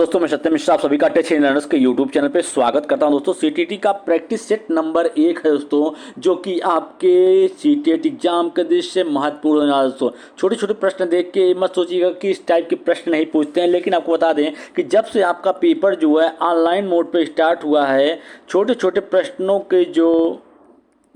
दोस्तों मैं सत्यम मिश्रा आप सभी का टेक लर्नर्स के यूट्यूब चैनल पे स्वागत करता हूं। दोस्तों सीटीटी का प्रैक्टिस सेट नंबर 1 है दोस्तों, जो कि आपके सीटीटी एग्जाम के दृष्टि से महत्वपूर्ण है। दोस्तों छोटे छोटे प्रश्न देख के मत सोचिएगा कि इस टाइप के प्रश्न नहीं पूछते हैं, लेकिन आपको बता दें कि जब से आपका पेपर जो है ऑनलाइन मोड पे स्टार्ट हुआ है, छोटे छोटे प्रश्नों के जो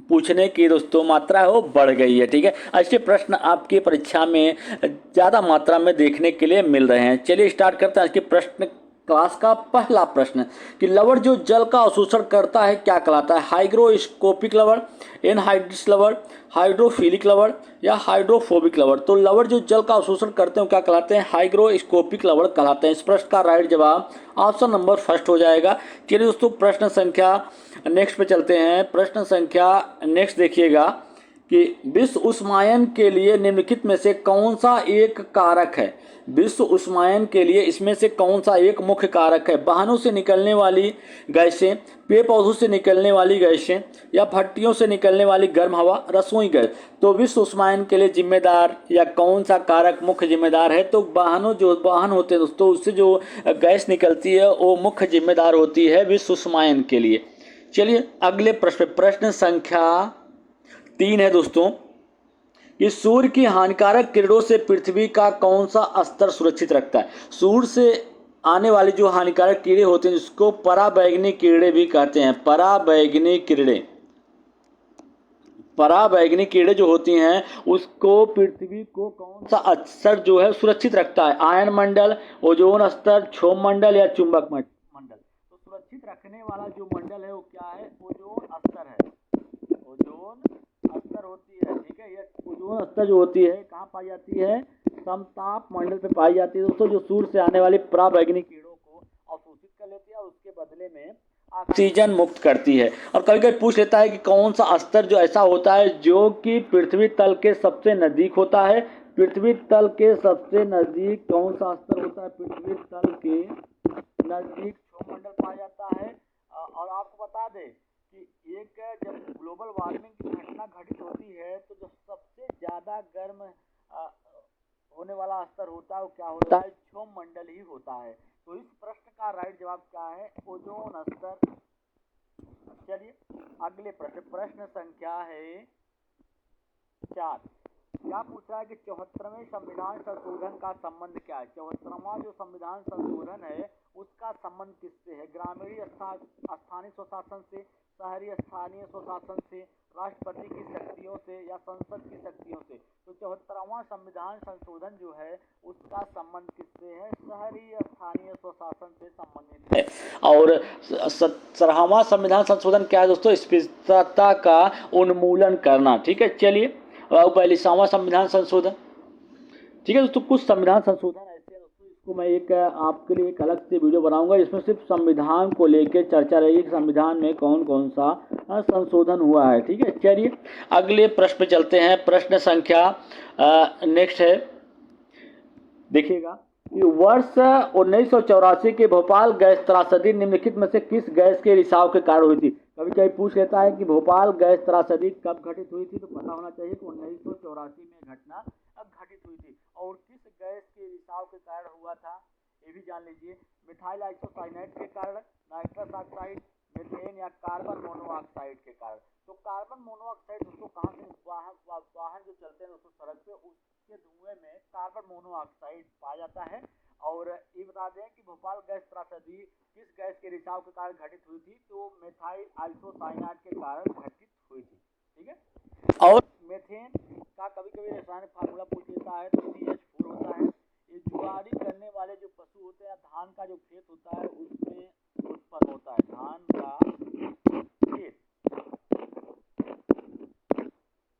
पूछने की दोस्तों मात्रा है वो बढ़ गई है। ठीक है, ऐसे प्रश्न आपकी परीक्षा में ज़्यादा मात्रा में देखने के लिए मिल रहे हैं। चलिए स्टार्ट करते हैं आज के प्रश्न क्लास का पहला प्रश्न कि लवण जो जल का अवशोषण करता है क्या कहलाता है? हाइग्रोस्कोपिक लवण, एनहाइड्रिस लवण, हाइड्रोफिलिक लवण या हाइड्रोफोबिक लवण। तो लवण जो जल का अवशोषण करते हैं क्या कहलाते हैं? हाइग्रोस्कोपिक लवण कहलाते हैं। इस प्रश्न का राइट जवाब ऑप्शन नंबर फर्स्ट हो जाएगा। चलिए दोस्तों प्रश्न संख्या नेक्स्ट पे चलते हैं। प्रश्न संख्या नेक्स्ट देखिएगा कि विश्व उष्मायन के लिए निम्नलिखित में से कौन सा एक कारक है? विश्व उष्मायन के लिए इसमें से कौन सा एक मुख्य कारक है? वाहनों से निकलने वाली गैसें, पेड़ पौधों से निकलने वाली गैसें या भट्टियों से निकलने वाली गर्म हवा, रसोई गैस। तो विश्व उष्मायन के लिए जिम्मेदार या कौन सा कारक मुख्य जिम्मेदार है? तो वाहन होते हैं दोस्तों, उससे जो गैस निकलती है वो मुख्य जिम्मेदार होती है विश्व उष्मायन के लिए। चलिए अगले प्रश्न संख्या 3 है दोस्तों कि सूर्य की हानिकारक किरणों से पृथ्वी का कौन सा स्तर सुरक्षित रखता है? सूर्य से आने वाली जो हानिकारक किरणें होती हैं जिसको पराबैंगनी किरणें भी कहते हैं। पराबैंगनी किरणें जो होती हैं उसको पृथ्वी को कौन सा स्तर जो है सुरक्षित रखता है? आयन मंडल, ओजोन स्तर, क्षोभ मंडल या चुंबक मंडल। तो सुरक्षित रखने वाला जो मंडल है वो क्या है? ओजोन स्तर है। ओजोन स्तर होती है, ठीक है। ये ओजोन स्तर जो होती है कहाँ पाई जाती है? समताप मंडल पे पाई जाती है दोस्तों, जो सूर्य से आने वाली पराबैंगनी किरणों को अवशोषित कर लेती है और उसके बदले में ऑक्सीजन मुक्त करती है। और कभी कभी पूछ लेता है कि कौन सा स्तर जो ऐसा होता है जो कि पृथ्वी तल के सबसे नजदीक होता है? पृथ्वी तल के सबसे नजदीक कौन सा स्तर होता है? पृथ्वी तल के नजदीक क्षोभ मंडल पाया जाता है। और आपको बता दें कि एक जब ग्लोबल वार्मिंग की घटना घटित होती है तो जो सबसे ज्यादा गर्म होने वाला स्तर होता है वो क्या होता है? क्षोभ मंडल ही होता है। तो इस प्रश्न का राइट जवाब क्या है? ओजोन स्तर। चलिए अगले प्रश्न संख्या है 4। क्या पूछा है कि 74वें संविधान संशोधन का संबंध क्या है? 74वां जो संविधान संशोधन है उसका संबंध किससे है? ग्रामीण स्थानीय स्वशासन से, शहरी स्थानीय स्वशासन से, राष्ट्रपति की शक्तियों से या संसद की शक्तियों से। तो 74वां संविधान संशोधन जो है उसका संबंध किससे है? शहरी स्थानीय स्वशासन से संबंधित है। और 17वां संविधान संशोधन क्या है दोस्तों? स्पृश्यता का उन्मूलन करना। ठीक है, चलिए 42वां संविधान संशोधन। ठीक है दोस्तों, कुछ संविधान संशोधन ऐसे हैं दोस्तों, इसको मैं एक आपके लिए एक अलग से वीडियो बनाऊंगा जिसमें सिर्फ संविधान को लेकर चर्चा रहेगी कि संविधान में कौन कौन सा संशोधन हुआ है। ठीक है, चलिए अगले प्रश्न पे चलते हैं। प्रश्न संख्या नेक्स्ट है, देखिएगा कि वर्ष 1984 के भोपाल गैस त्रासदी निम्नलिखित में से किस गैस के रिसाव के कारण हुई थी? कभी कभी पूछ लेता है कि भोपाल गैस त्रासदी कब घटित हुई थी, तो पता होना चाहिए कि 1984 में घटना घटित हुई थी। और किस गैस के रिसाव के कारण हुआ था ये भी जान लीजिए। मिथाइल आइसोसाइनेट के कारण, नाइट्रस ऑक्साइड, मीथेन या कार्बन मोनोऑक्साइड के कारण। तो कार्बन मोनोऑक्साइड दोस्तों कहाँ से? वाहन जो चलते हैं दोस्तों सड़क पे उसके धुएं में कार्बन मोनोऑक्साइड पाया जाता है। और ये बता दें कि भोपाल गैस त्रासदी किस गैस के रिसाव के कारण घटित हुई थी? तो मिथाइल आइसोसाइनेट के कारण घटित हुई थी। ठीक है, और मीथेन का कभी कभी रासायनिक फार्मूला पूछ लेता है तो CH4 होता है। ये जुआरी करने वाले जो पशु होते हैं, धान का जो खेत होता है उसमें उत्पन्न होता है, धान का खेत।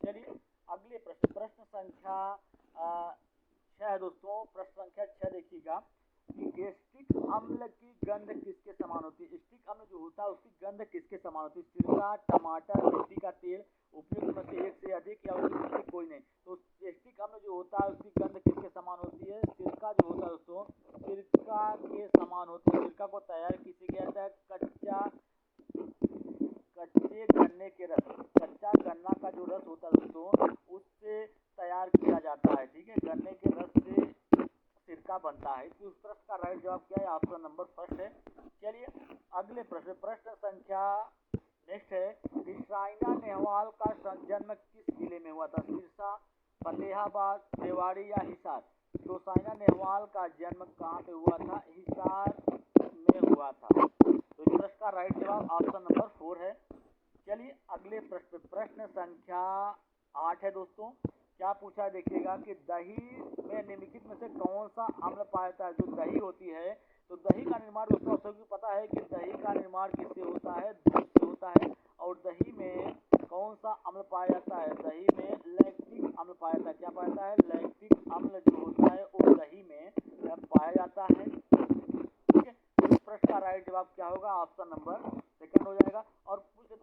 चलिए अगले प्रश्न संख्या 6 है दोस्तों। प्रश्न संख्या 6 देखिएगा कि स्टिक अम्ल की गंध किसके समान होती है? स्टिक अम्ल जो होता है उसकी गंध किसके समान होती है? सिरका, टमाटर, मिट्टी का तेल, उपयुक्त में से एक से अधिक या उपयुक्त में से कोई नहीं। तो स्टिक अम्ल जो होता है उसकी गंध किसके समान होती है? सिरका जो होता है दोस्तों सिरका के समान होती है। सिरका को तैयार किसे किया जाता है? कच्चे गन्ने के रस, कच्चा गन्ना का जो रस होता है दोस्तों उससे तैयार किया जाता है। ठीक है, गन्ने के रस से सिरका बनता है। इस प्रश्न का राइट जवाब क्या है? ऑप्शन नंबर फर्स्ट है। चलिए अगले प्रश्न संख्या नेक्स्ट है कि साइना नेहवाल का जन्म किस जिले में हुआ था? सिरसा, फतेहाबाद, रेवाड़ी या हिसार? तो साइना नेहवाल का जन्म कहाँ पे हुआ था? हिसार में हुआ था। तो इस प्रश्न का राइट जवाब ऑप्शन नंबर 4 है। चलिए अगले प्रश्न संख्या 8 है दोस्तों। क्या पूछा देखिएगा कि दही में निम्नलिखित में से कौन सा अम्ल पाया जाता है? जो दही होती है, तो दही का निर्माण दोस्तों आप सभी को पता है कि दही का निर्माण किससे होता है? दूध से होता है। और दही में कौन सा अम्ल पाया जाता है? दही में लैक्टिक अम्ल पाया जाता है। क्या पाया जाता है? लैक्टिक अम्ल जो होता है वो दही में पाया जाता है। ठीक है, इस प्रश्न का राइट जवाब क्या होगा? ऑप्शन नंबर सेकंड हो जाएगा। और पूछे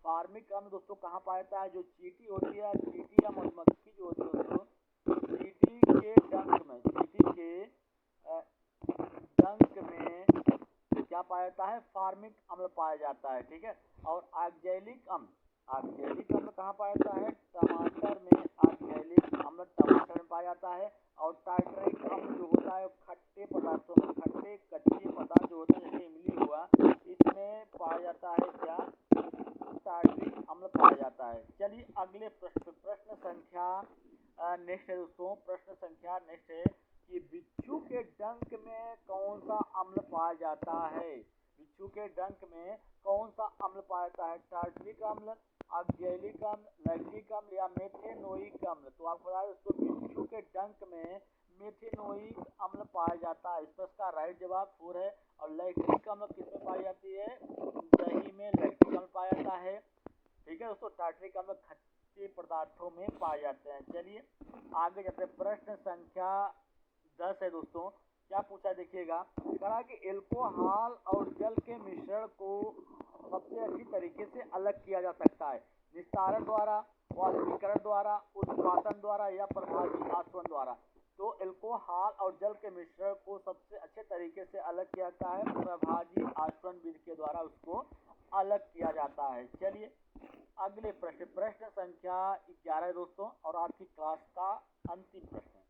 फार्मिक अम्ल दोस्तों कहाँ पाया जाता है? जो चींटी होती है, चींटी या मधुमक्खी जो होती है दोस्तों, चींटी के डंक में क्या पाया जाता है? फार्मिक अम्ल पाया जाता है। ठीक है, और ऑक्जेलिक अम्ल कहाँ पाया जाता है? टमाटर में ऑक्जेलिक अम्ल टमाटर में पाया जाता है। और टार्टरिक अम्ल जो होता है खट्टे पदार्थों में, खट्टे कच्चे पदार्थ जो होते हैं जैसे इमली हुआ, इसमें पाया जाता है क्या? टार्टरिक अम्ल पाया जाता है। चलिए अगले प्रश्न संख्या नेक्स्ट है दोस्तों। प्रश्न संख्या नेक्स्ट है कि बिच्छू के डंक में कौन सा अम्ल पाया जाता है? बिच्छू के डंक में कौन सा अम्ल पाया जाता है? टार्टरिक अम्ल, ऑक्जेलिक अम्ल, लैक्टिक अम्ल या मेथेनोइक अम्ल? तो आपको बता दें दोस्तों बिच्छू के डंक में मेथेनोइक अम्ल पाया जाता है। इस प्रश्न का राइट जवाब 4 है। और लैक्टिक अम्ल किसमें पाई जाती है? दही में लैक्टिक अम्ल पाया जाता है। ठीक है दोस्तों, टार्टरिक अम्ल खट्टे पदार्थों में पाए जाते हैं। चलिए आगे जाते हैं। प्रश्न संख्या 10 है दोस्तों। क्या पूछा देखिएगा, कहा कि एल्कोहल और जल के मिश्रण को सबसे अच्छी तरीके से अलग किया जा सकता है? निस्तारण द्वारा, वाष्पीकरण द्वारा, उत्पादन द्वारा या प्रभावी आसवन द्वारा? तो एल्कोहल और जल के मिश्रण को सबसे अच्छे तरीके से अलग किया जाता है प्रभावी आसवन विधि के द्वारा, उसको अलग किया जाता है। चलिए अगले प्रश्न संख्या 11 है दोस्तों और आज की क्लास का अंतिम प्रश्न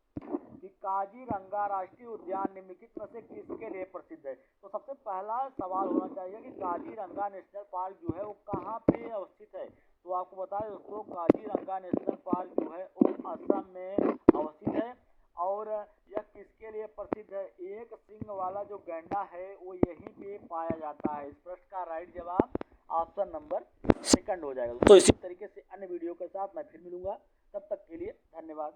कि काजीरंगा राष्ट्रीय उद्यान निम्नलिखित में से किसके लिए प्रसिद्ध है? तो सबसे पहला सवाल होना चाहिए कि काजीरंगा नेशनल पार्क जो है वो कहाँ पे अवस्थित है? तो आपको बता दें दोस्तों काजीरंगा नेशनल पार्क जो है वो असम में अवस्थित है। और यह किसके लिए प्रसिद्ध है? एक सिंग वाला जो गैंडा है वो यहीं पे पाया जाता है। इस प्रश्न का राइट जवाब ऑप्शन नंबर सेकंड हो जाएगा। तो इसी तरीके से अन्य वीडियो के साथ मैं फिर मिलूंगा, तब तक के लिए धन्यवाद।